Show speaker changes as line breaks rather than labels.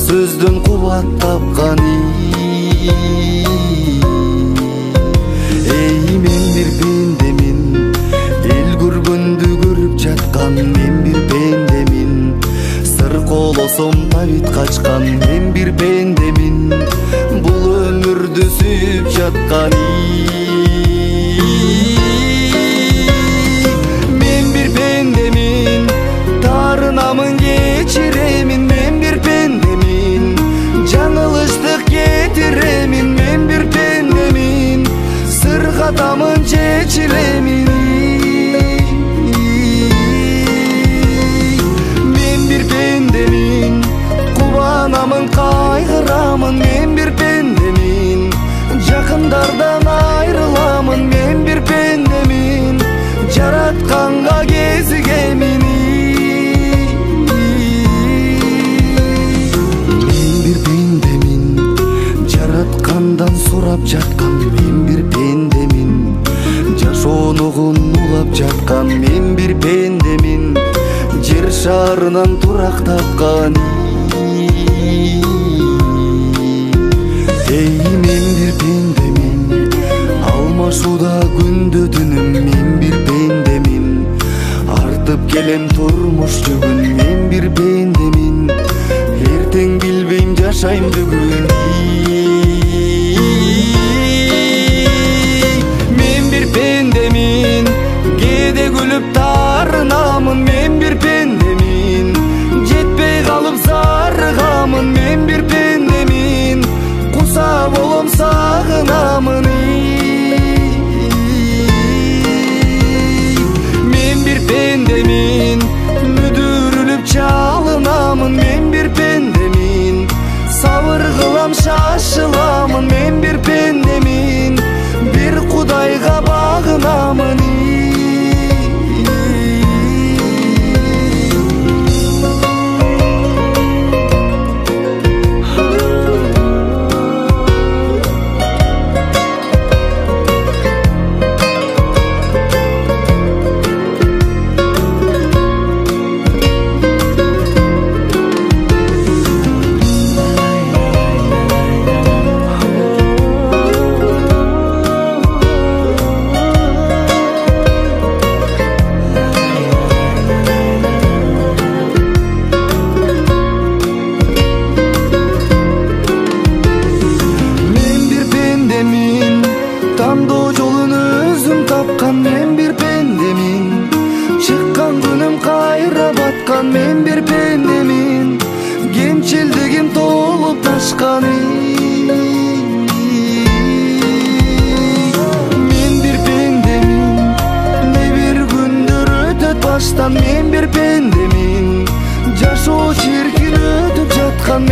сөздөн кубат тапкан. Эй, мен бир пендемин, эл көргөндү көрүп жаткан. Мен бир пендемин, сыр колосом табит качкан. Мен бир пендемин, бул өмүрдү сүйүп жаткан. Мен бир пендемин, таарынамын кечиремин. Мен бир пендемин, жаңылыштык кетиремин. Мен бир пендемин, сыр катамын чечилемин. Мен бир пендемин, кубанамын кайгырамын. Мен бир пендемин, жакындардан айрыламын. Мен бир пендемин, жаратканга кезигемин. Мен бир пендемин, жараткандан сурап жаткан. Мен бир пендемин, жашоонугун улап жаткан. Мен бир пендемин, жер шарынан турак тапкан. Эй, мен бир пендемин, алмашууда күндө түнүм. Мен бир пендемин, артып келем турмуш жүгүн. Мен бир пендемин, эртең билбейм жашайм бүгүн. Мен бир пендемин, кээде күлүп таарынамын. Мен бир пендемин, жетпей калып зарыгамын. Мен бир пендемин, куса болом сагынамын. Мен бир пендемин, мүдүрүлүп чалынамын. Мен бир пендемин, сабыр кылам шашыламын. Мен бир пендемин, бир Кудайга багынамын. Тандоо жолун өзүм тапкан. Мен бир пендемин, чыккан күнүм кайра баткан. Мен бир пендемин, кемчилдигим толуп ташкан. Мен бир пендемин, не бир күндөр өтөт баштан. Мен бир пендемин, жашоо чиркин өтүп жаткан.